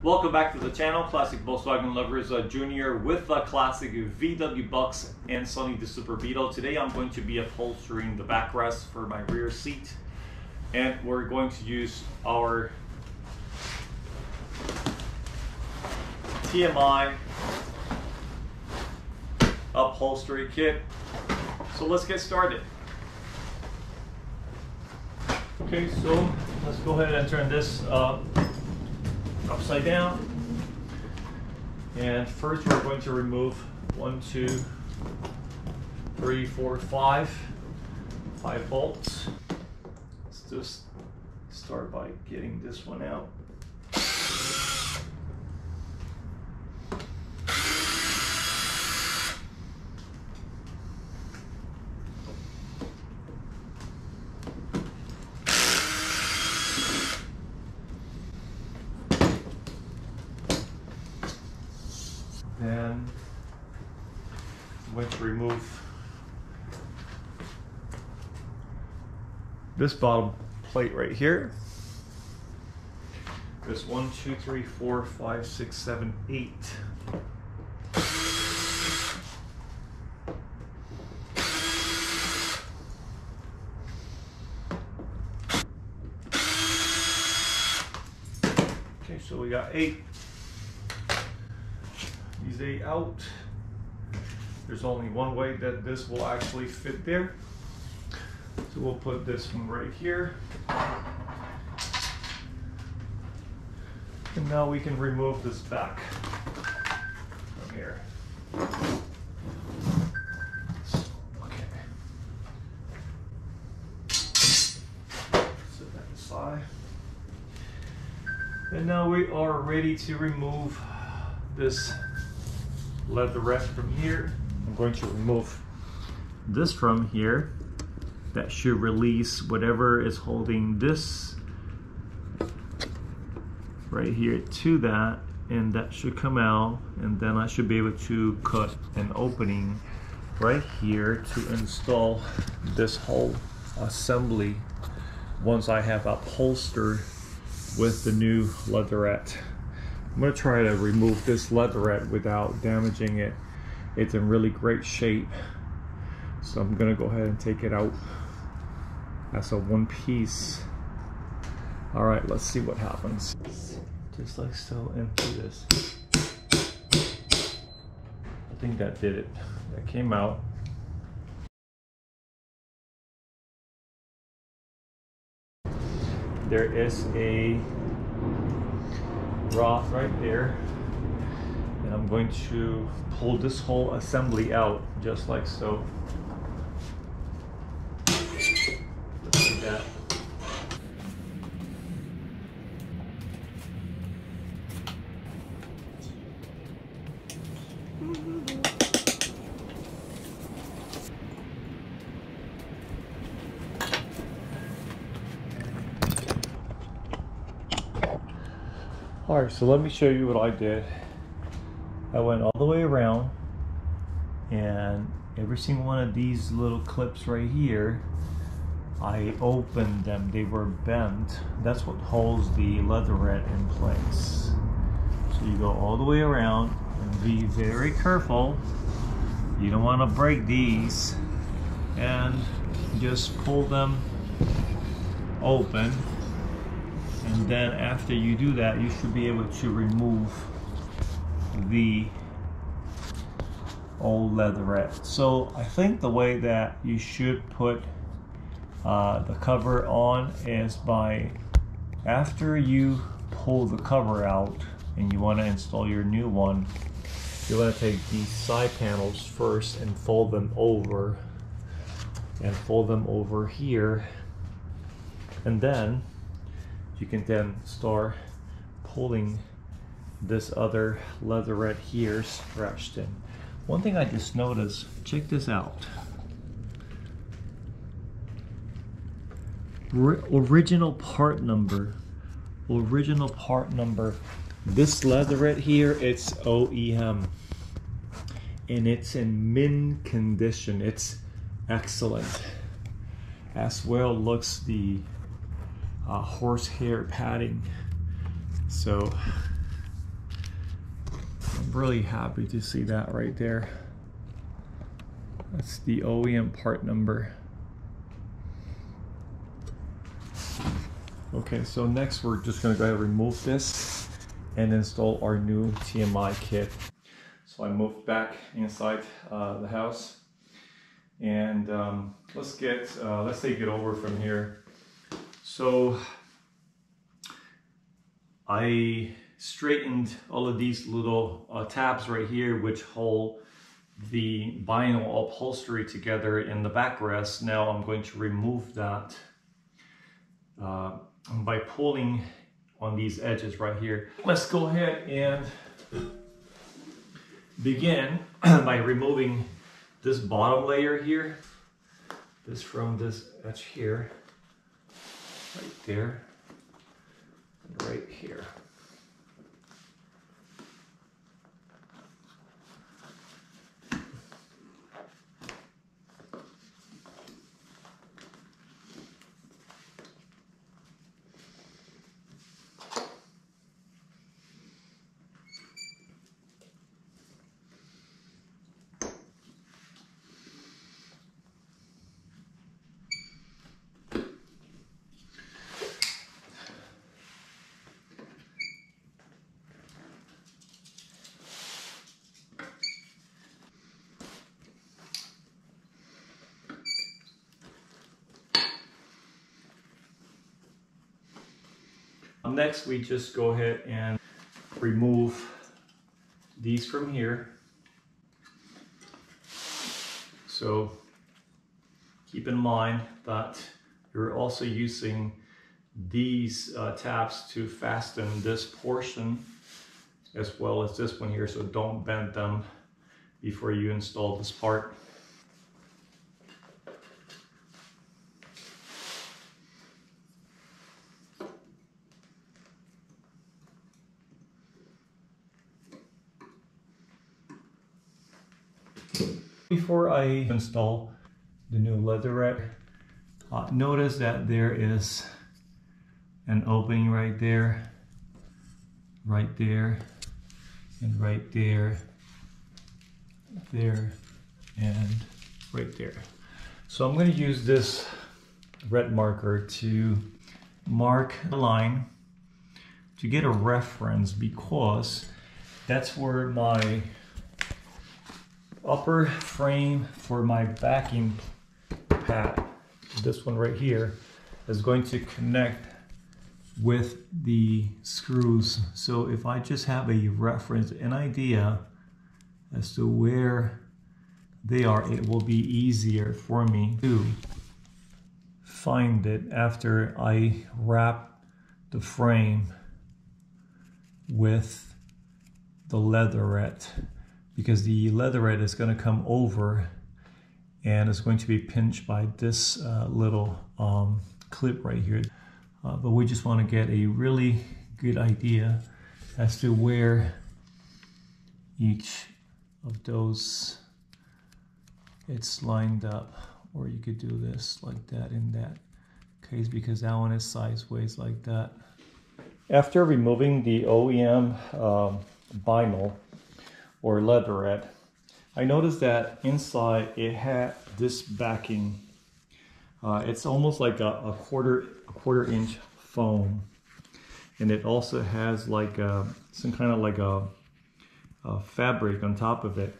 Welcome back to the channel, Classic Volkswagen Lovers Junior with the classic VW Bucks and Sonny the Super Beetle. Today I'm going to be upholstering the backrest for my rear seat, and we're going to use our TMI upholstery kit. So let's get started. Okay, so let's go ahead and turn this upside down, and first we're going to remove 1, 2, 3, 4, 5 bolts. Let's just start by getting this one out. Then I'm going to remove this bottom plate right here. There's 1, 2, 3, 4, 5, 6, 7, 8. Okay, so we got 8. These 8 out. There's only one way that this will actually fit there. So we'll put this one right here. And now we can remove this back from here. Okay. Set that aside. And now we are ready to remove this leatherette from here. I'm going to remove this from here. That should release whatever is holding this right here to that, and that should come out, and then I should be able to cut an opening right here to install this whole assembly once I have upholstered with the new leatherette. I'm going to try to remove this leatherette without damaging it. It's in really great shape. So I'm going to go ahead and take it out as a one piece. Alright, let's see what happens. Just like so, empty this. I think that did it. That came out. There is a rod right there, and I'm going to pull this whole assembly out just like so. Let's do that. Alright, so let me show you what I did. I went all the way around, and every single one of these little clips right here, I opened them. They were bent. That's what holds the leatherette in place. So you go all the way around and be very careful. You don't want to break these, and just pull them open. And then after you do that, you should be able to remove the old leatherette. So I think the way that you should put the cover on is by, after you pull the cover out and you want to install your new one, you're going to take these side panels first and fold them over, and fold them over here, and then you can then start pulling this other leatherette here stretched in. One thing I just noticed, check this out. Original part number. This leatherette here, it's OEM, and it's in mint condition. It's excellent. As well looks the horsehair padding. So really happy to see that right there. That's the OEM part number. Okay, so next we're just gonna go ahead and remove this and install our new TMI kit. So I moved back inside the house, and let's take it over from here. So I straightened all of these little tabs right here, which hold the vinyl upholstery together in the backrest. Now I'm going to remove that by pulling on these edges right here. Let's go ahead and begin by removing this bottom layer here. This from this edge here, right there, and right here. Next, we just go ahead and remove these from here. So keep in mind that you're also using these tabs to fasten this portion as well as this one here, so don't bend them before you install this part. Before I install the new leatherette, notice that there is an opening right there, and right there, and right there. So I'm going to use this red marker to mark the line to get a reference, because that's where my upper frame for my backing pad, this one right here, is going to connect with the screws. So if I just have a reference, an idea as to where they are, it will be easier for me to find it after I wrap the frame with the leatherette, because the leatherette is going to come over and it's going to be pinched by this little clip right here. But we just want to get a really good idea as to where each of those it's lined up. Or you could do this like that in that case, because that one is sideways like that. After removing the OEM vinyl or leatherette, I noticed that inside it had this backing. It's almost like a quarter inch foam, and it also has like some kind of like a fabric on top of it.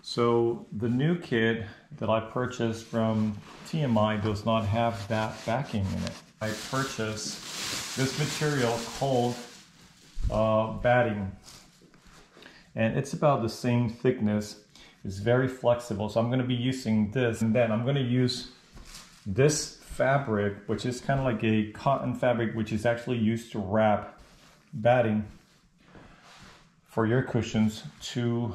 So the new kit that I purchased from TMI does not have that backing in it. I purchased this material called batting, and it's about the same thickness. It's very flexible, so I'm going to be using this, and then I'm going to use this fabric, which is kind of like a cotton fabric, which is actually used to wrap batting for your cushions, to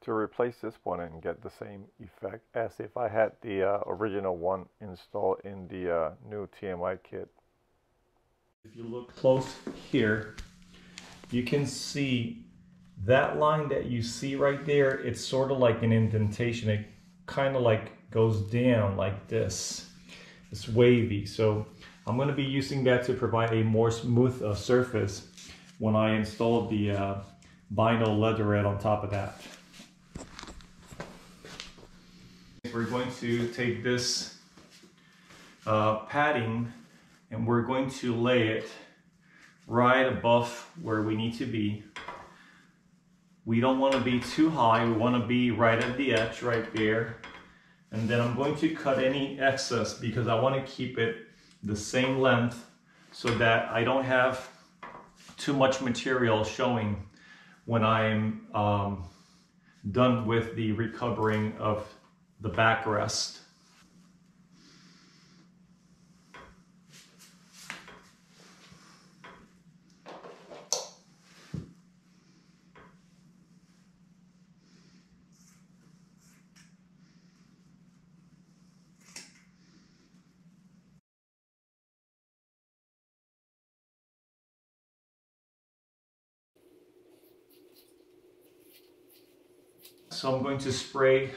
replace this one and get the same effect as if I had the original one installed in the new TMI kit. If you look close here, you can see that line that you see right there. It's sort of like an indentation. It kind of like goes down like this. It's wavy. So I'm going to be using that to provide a more smooth surface when I install the vinyl leatherette on top of that. We're going to take this padding and we're going to lay it right above where we need to be. We don't want to be too high, we want to be right at the edge right there. And then I'm going to cut any excess because I want to keep it the same length so that I don't have too much material showing when I'm done with the recovering of the backrest. So I'm going to spray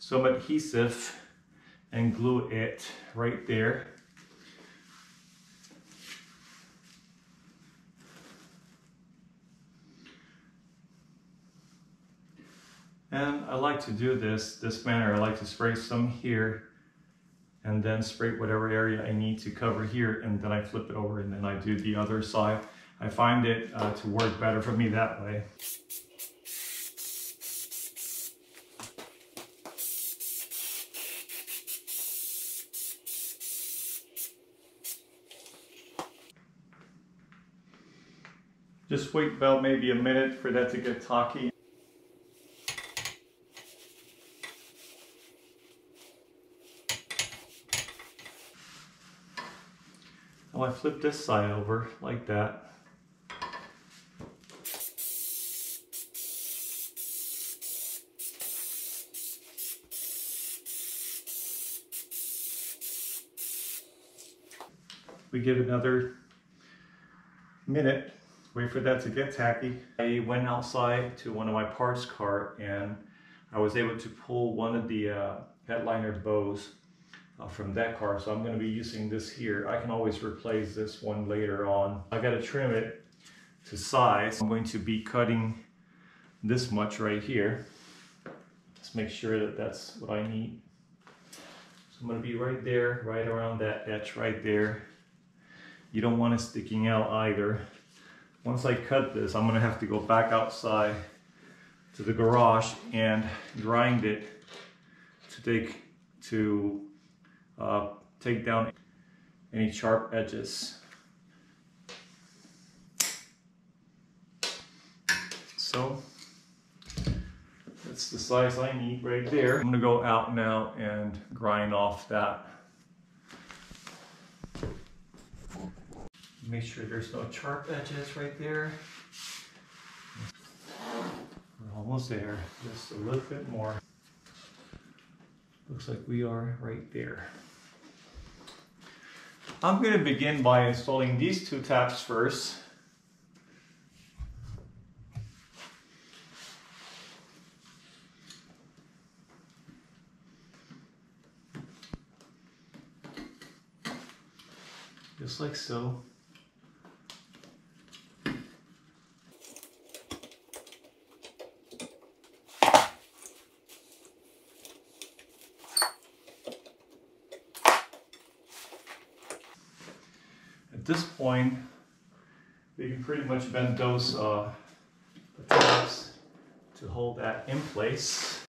some adhesive and glue it right there. And I like to do this manner. I like to spray some here and then spray whatever area I need to cover here, and then I flip it over and then I do the other side. I find it to work better for me that way. Just wait about maybe a minute for that to get tacky. Now I flip this side over like that. We give it another minute, wait for that to get tacky. I went outside to one of my parts car and I was able to pull one of the headliner bows from that car, so I'm going to be using this here. I can always replace this one later on. I got to trim it to size. I'm going to be cutting this much right here. Just make sure that that's what I need. So I'm going to be right there, right around that edge right there. You don't want it sticking out either. Once I cut this, I'm going to have to go back outside to the garage and grind it to take down any sharp edges. So that's the size I need right there. I'm going to go out now and grind off that. Make sure there's no sharp edges right there. We're almost there, just a little bit more. Looks like we are right there. I'm going to begin by installing these two tabs first. Just like so. At this point, we can pretty much bend those tabs to hold that in place.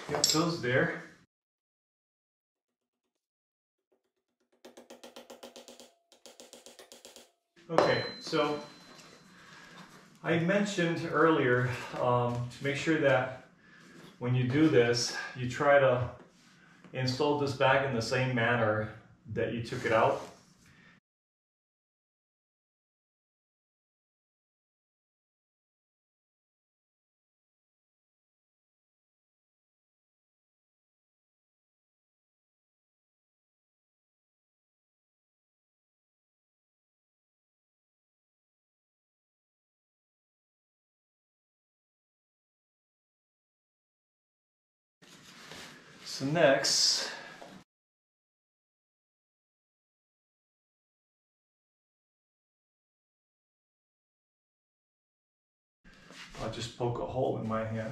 Get those there. Okay, so I mentioned earlier to make sure that when you do this, you try to install this back in the same manner that you took it out. So next, I'll just poke a hole in my hand.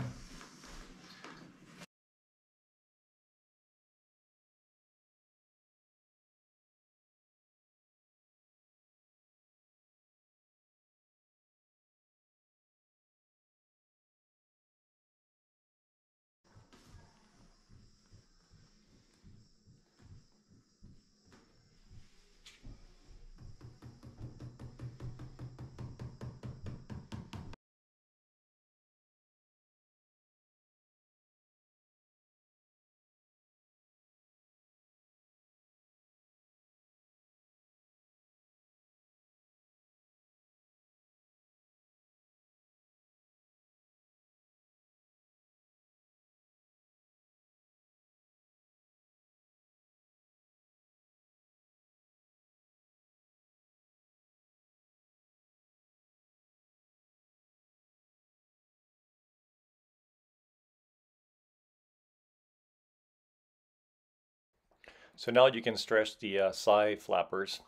So now you can stretch the side flappers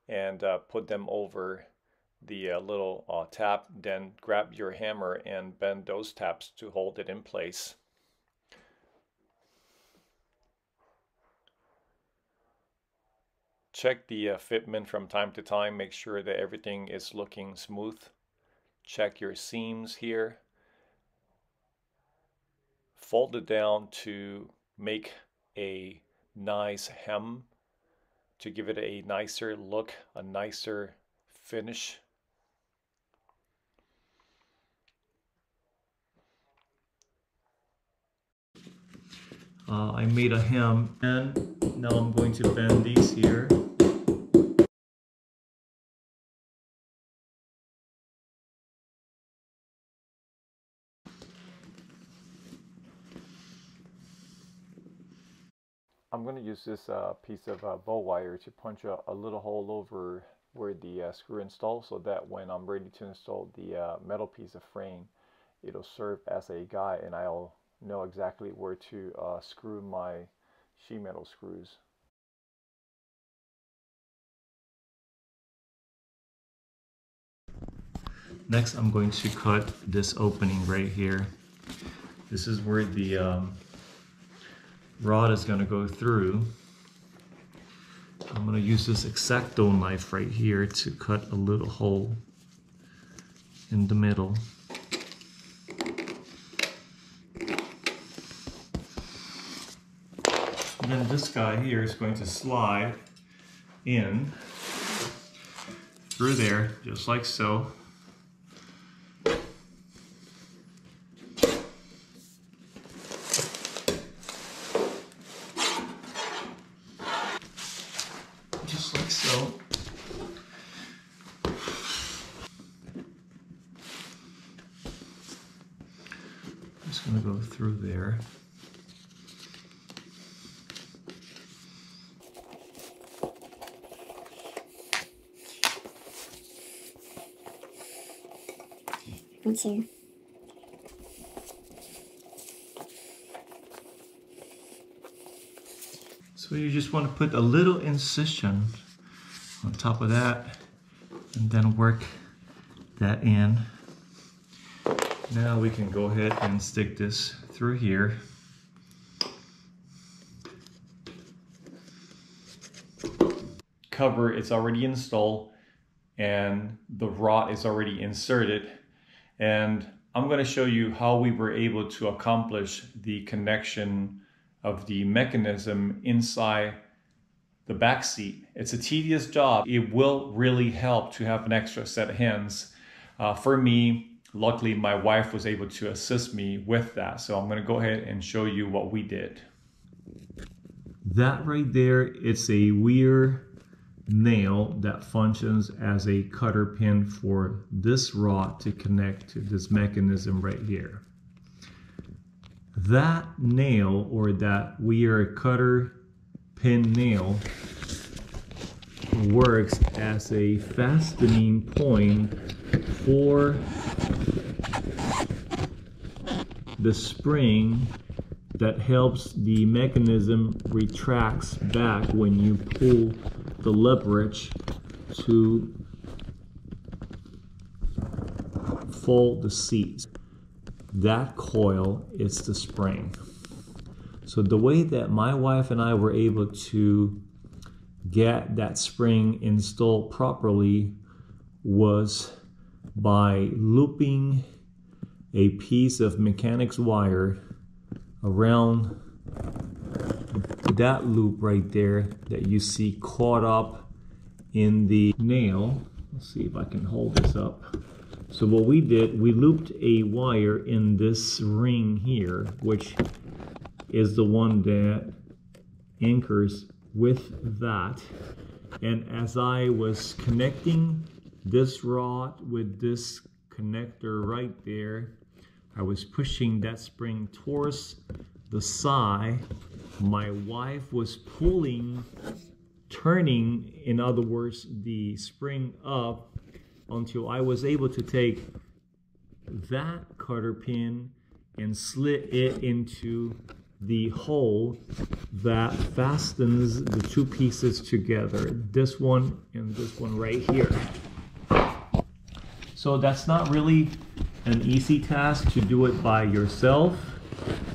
and put them over the little tap, then grab your hammer and bend those taps to hold it in place. Check the fitment from time to time, make sure that everything is looking smooth. Check your seams here. Fold it down to make a nice hem, to give it a nicer look, a nicer finish. I made a hem, and now I'm going to bend these here. I'm going to use this piece of bow wire to punch a little hole over where the screw installed, so that when I'm ready to install the metal piece of frame, it'll serve as a guide and I'll know exactly where to screw my sheet metal screws. Next, I'm going to cut this opening right here. This is where the rod is going to go through. I'm going to use this X-Acto knife right here to cut a little hole in the middle. And then this guy here is going to slide in through there, just like so. Just like so. Just going to go through there. Me too. So you just want to put a little incision on top of that and then work that in. Now we can go ahead and stick this through here. Cover is already installed and the rod is already inserted, and I'm going to show you how we were able to accomplish the connection of the mechanism inside the back seat. It's a tedious job. It will really help to have an extra set of hands. For me, luckily my wife was able to assist me with that, so I'm going to go ahead and show you what we did. That right there, it's a weir nail that functions as a cutter pin for this rod to connect to this mechanism right here. That nail, or that weir cutter pin nail, works as a fastening point for the spring that helps the mechanism retracts back when you pull the leverage to fold the seats. That coil is the spring. So the way that my wife and I were able to get that spring installed properly was by looping a piece of mechanics wire around that loop right there that you see caught up in the nail. Let's see if I can hold this up. So what we did, we looped a wire in this ring here, which is the one that anchors with that. And as I was connecting this rod with this connector right there, I was pushing that spring towards the side. My wife was pulling, turning, in other words, the spring up until I was able to take that cotter pin and slit it into the hole that fastens the two pieces together, this one and this one right here. So that's not really an easy task to do it by yourself.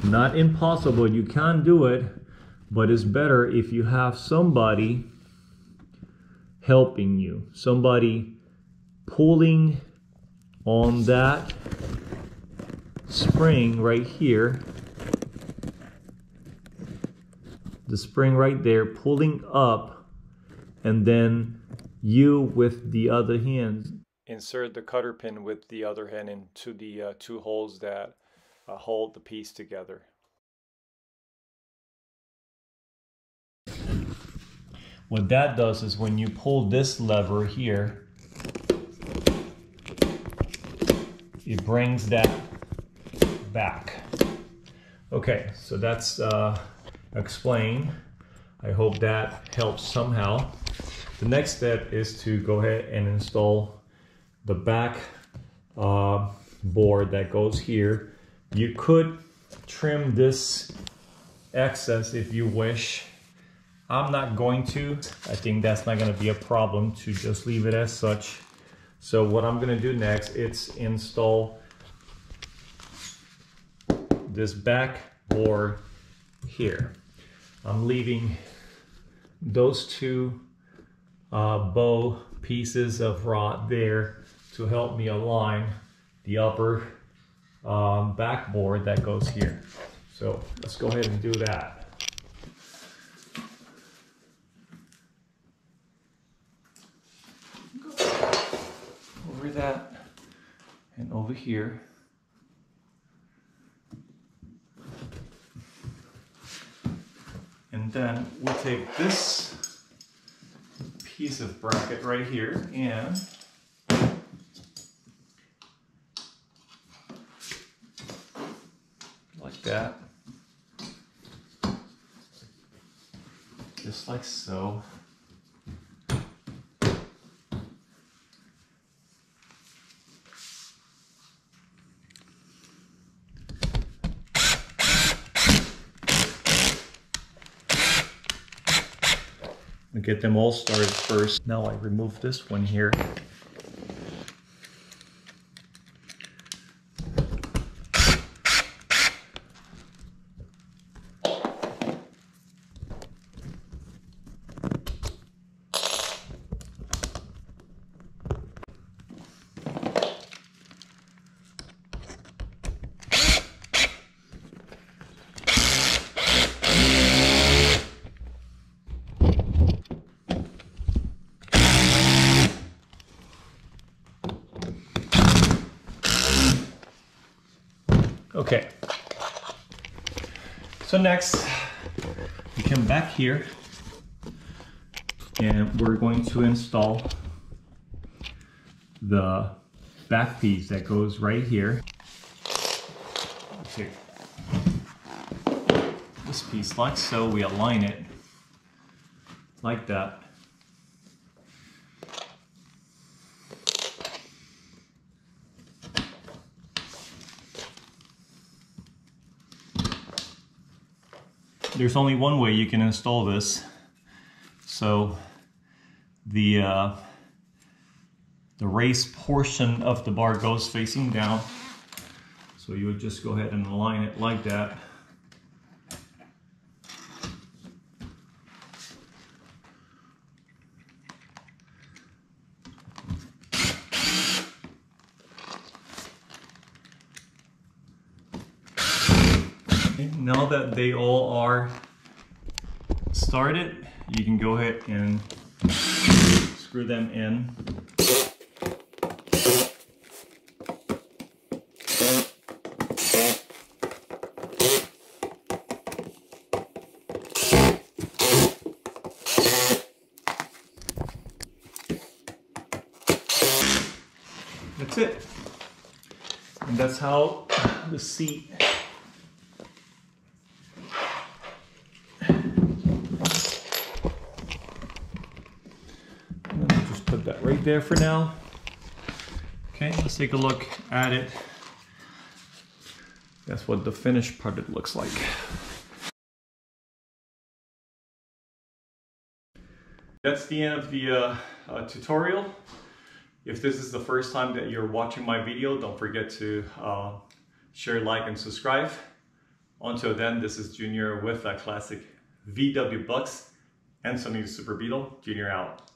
Not impossible, you can do it, but it's better if you have somebody helping you, somebody pulling on that spring right here, the spring right there, pulling up, and then you with the other hand insert the cotter pin with the other hand into the two holes that hold the piece together. What that does is when you pull this lever here, it brings that back. Okay, so that's explained. I hope that helps somehow. The next step is to go ahead and install the back board that goes here. You could trim this excess if you wish. I'm not going to. I think that's not going to be a problem to just leave it as such. So what I'm going to do next is install this back board here. I'm leaving those two bow pieces of rod there to help me align the upper backboard that goes here. So let's go ahead and do that. Over that and over here. And then we take this piece of bracket right here and like that, just like so. Get them all started first. Now I remove this one here. Okay, so next we come back here and we're going to install the back piece that goes right here. Take this piece like so, we align it like that. there's only one way you can install this. So the race portion of the bar goes facing down. So you would just go ahead and align it like that. Okay, now that they all are started, you can go ahead and screw them in. That's it. And that's how the seat put that right there for now. Okay, let's take a look at it. That's what the finished product looks like. That's the end of the tutorial. If this is the first time that you're watching my video, don't forget to share, like, and subscribe. Until then, this is Junior with a classic VW Bucks and Sony Super Beetle. Junior out.